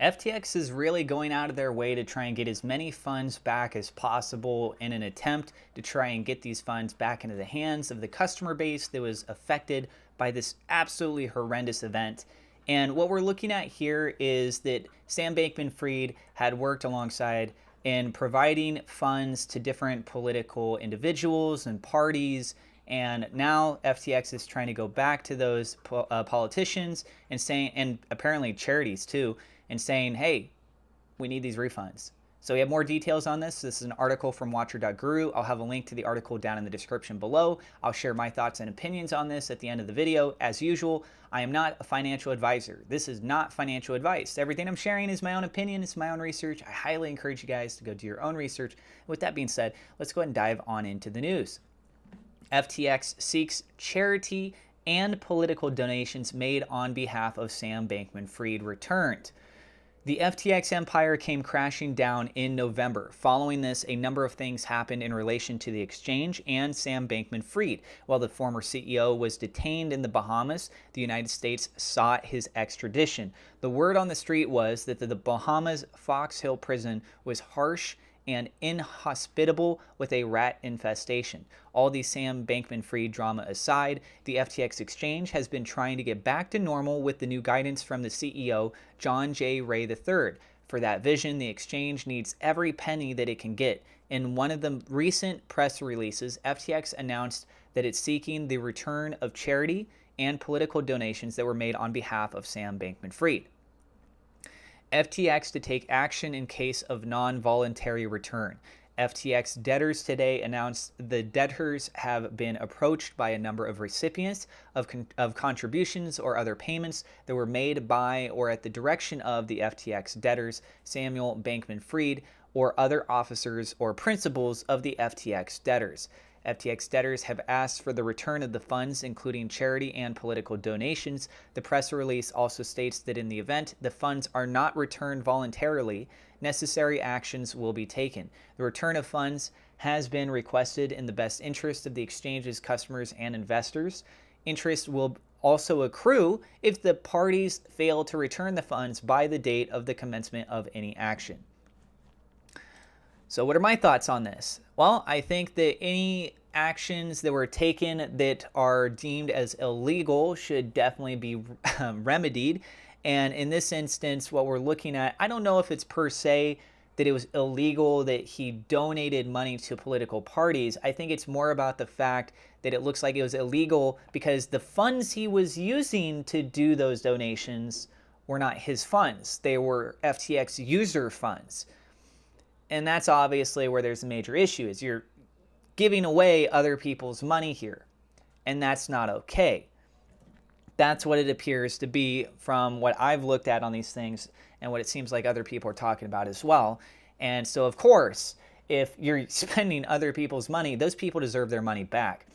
FTX is really going out of their way to try and get as many funds back as possible in an attempt to try and get these funds back into the hands of the customer base that was affected by this absolutely horrendous event. And what we're looking at here is that Sam Bankman-Fried had worked alongside in providing funds to different political individuals and parties. And now FTX is trying to go back to those politicians and saying, and apparently charities too, and saying, hey, we need these refunds. So we have more details on this. This is an article from Watcher.guru. I'll have a link to the article down in the description below. I'll share my thoughts and opinions on this at the end of the video. As usual, I am not a financial advisor. This is not financial advice. Everything I'm sharing is my own opinion. It's my own research. I highly encourage you guys to go do your own research. With that being said, let's go ahead and dive on into the news. FTX seeks charity and political donations made on behalf of Sam Bankman-Fried returned. The FTX empire came crashing down in November. Following this, a number of things happened in relation to the exchange and Sam Bankman-Fried. While the former CEO was detained in the Bahamas, the United States sought his extradition. The word on the street was that the Bahamas Fox Hill prison was harsh and inhospitable with a rat infestation. All the Sam Bankman-Fried drama aside, the FTX exchange has been trying to get back to normal with the new guidance from the CEO, John J. Ray III. For that vision, the exchange needs every penny that it can get. In one of the recent press releases, FTX announced that it's seeking the return of charity and political donations that were made on behalf of Sam Bankman-Fried. FTX to take action in case of non-voluntary return. FTX debtors today announced the debtors have been approached by a number of recipients of contributions or other payments that were made by or at the direction of the FTX debtors, Samuel Bankman-Fried, or other officers or principals of the FTX debtors. FTX debtors have asked for the return of the funds, including charity and political donations. The press release also states that in the event the funds are not returned voluntarily, necessary actions will be taken. The return of funds has been requested in the best interest of the exchange's customers and investors. Interest will also accrue if the parties fail to return the funds by the date of the commencement of any action. So what are my thoughts on this? Well, I think that any actions that were taken that are deemed as illegal should definitely be remedied. And in this instance, what we're looking at, I don't know if it's per se that it was illegal that he donated money to political parties. I think it's more about the fact that it looks like it was illegal because the funds he was using to do those donations were not his funds. They were FTX user funds. And that's obviously where there's a major issue, is you're giving away other people's money here. And that's not okay. That's what it appears to be from what I've looked at on these things and what it seems like other people are talking about as well. And so, of course, if you're spending other people's money, those people deserve their money back.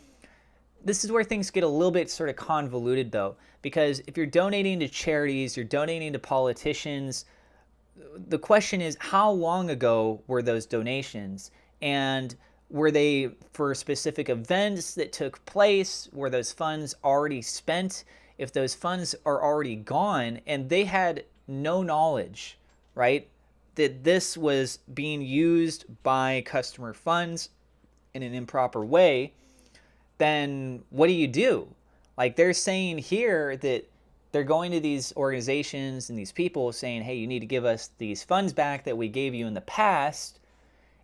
This is where things get a little bit sort of convoluted, though, because if you're donating to charities, you're donating to politicians, the question is, how long ago were those donations? And were they for specific events that took place? Were those funds already spent? If those funds are already gone and they had no knowledge, right, that this was being used by customer funds in an improper way, then what do you do? Like, they're saying here that they're going to these organizations and these people saying, hey, you need to give us these funds back that we gave you in the past.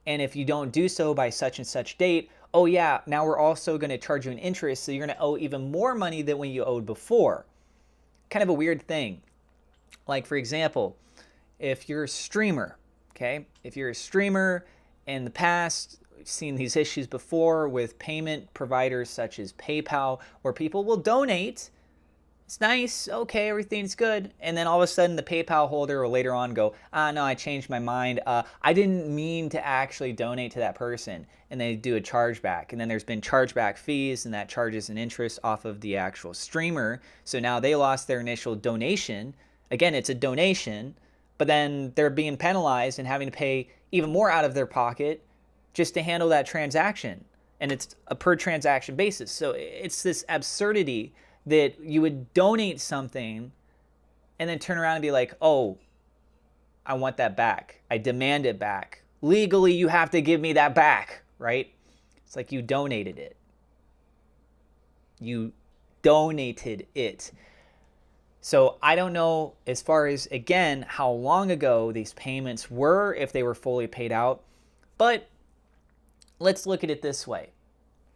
And if you don't do so by such and such date, oh yeah, now we're also going to charge you an interest. So you're going to owe even more money than when you owed before. Kind of a weird thing. Like, for example, if you're a streamer, okay, if you're a streamer in the past, we've seen these issues before with payment providers such as PayPal, where people will donate. It's nice, okay, everything's good. And then all of a sudden the PayPal holder will later on go, no, I changed my mind. I didn't mean to actually donate to that person. And they do a chargeback. And then there's been chargeback fees, and that charges an interest off of the actual streamer. So now they lost their initial donation. Again, it's a donation, but then they're being penalized and having to pay even more out of their pocket just to handle that transaction. And it's a per transaction basis. So it's this absurdity that you would donate something and then turn around and be like, oh, I want that back. I demand it back. Legally, you have to give me that back, right? It's like you donated it. You donated it. So I don't know as far as, again, how long ago these payments were, if they were fully paid out, but let's look at it this way.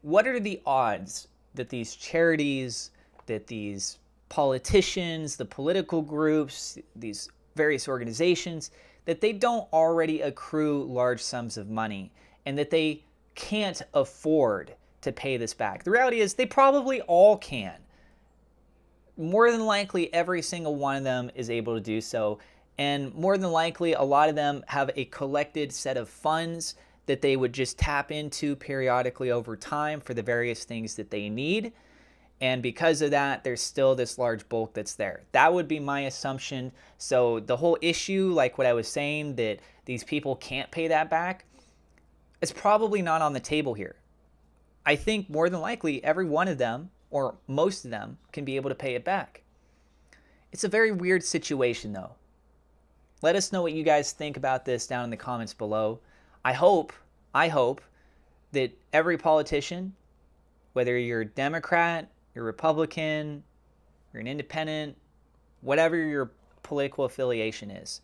What are the odds that these charities, that these politicians, the political groups, these various organizations, that they don't already accrue large sums of money and that they can't afford to pay this back? The reality is they probably all can. More than likely, every single one of them is able to do so. And more than likely, a lot of them have a collected set of funds that they would just tap into periodically over time for the various things that they need. And because of that, there's still this large bulk that's there. That would be my assumption. So the whole issue, like what I was saying, that these people can't pay that back, it's probably not on the table here. I think more than likely every one of them, or most of them, can be able to pay it back. It's a very weird situation though. Let us know what you guys think about this down in the comments below. I hope that every politician, whether you're a Democrat, you're a Republican, you're an independent, whatever your political affiliation is,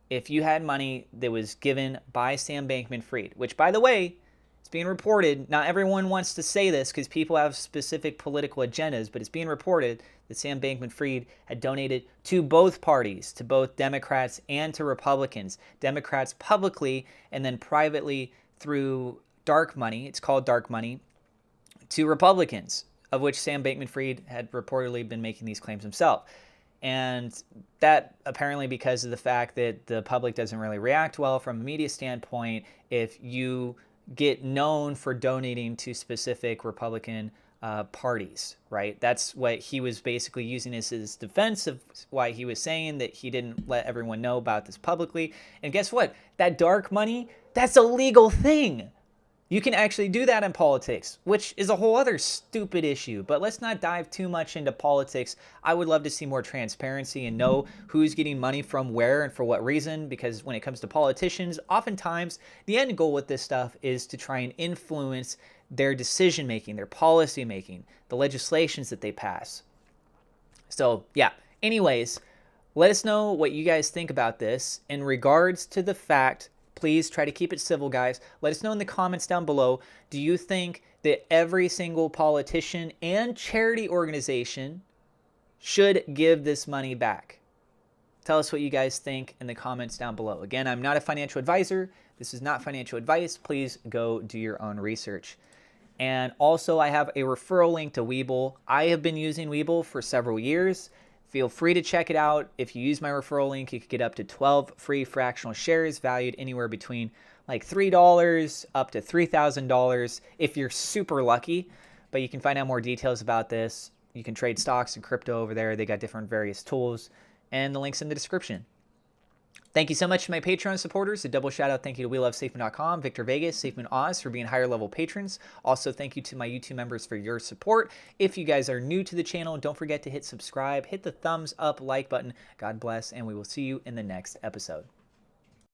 if you had money that was given by Sam Bankman-Fried, which, by the way, it's being reported, not everyone wants to say this because people have specific political agendas, but it's being reported that Sam Bankman-Fried had donated to both parties, to both Democrats and to Republicans. Democrats publicly and then privately through dark money, it's called dark money, to Republicans, of which Sam Bankman-Fried had reportedly been making these claims himself. And that apparently because of the fact that the public doesn't really react well from a media standpoint if you get known for donating to specific Republican parties, right? That's what he was basically using as his defense of why he was saying that he didn't let everyone know about this publicly. And guess what? That dark money, that's a legal thing. You can actually do that in politics, which is a whole other stupid issue. But let's not dive too much into politics. I would love to see more transparency and know who's getting money from where and for what reason, because when it comes to politicians, oftentimes the end goal with this stuff is to try and influence their decision making, their policy making, the legislations that they pass. So yeah, anyways, let us know what you guys think about this in regards to the fact. Please try to keep it civil, guys. Let us know in the comments down below. Do you think that every single politician and charity organization should give this money back? Tell us what you guys think in the comments down below. Again, I'm not a financial advisor. This is not financial advice. Please go do your own research. And also, I have a referral link to Webull. I have been using Webull for several years. Feel free to check it out. If you use my referral link, you could get up to 12 free fractional shares valued anywhere between like $3 up to $3,000 if you're super lucky. But you can find out more details about this. You can trade stocks and crypto over there. They got different various tools, and the link's in the description. Thank you so much to my Patreon supporters. A double shout out thank you to WeLoveSafeman.com, Victor Vegas, Safeman Oz for being higher level patrons. Also, thank you to my YouTube members for your support. If you guys are new to the channel, don't forget to hit subscribe, hit the thumbs up, like button. God bless, and we will see you in the next episode.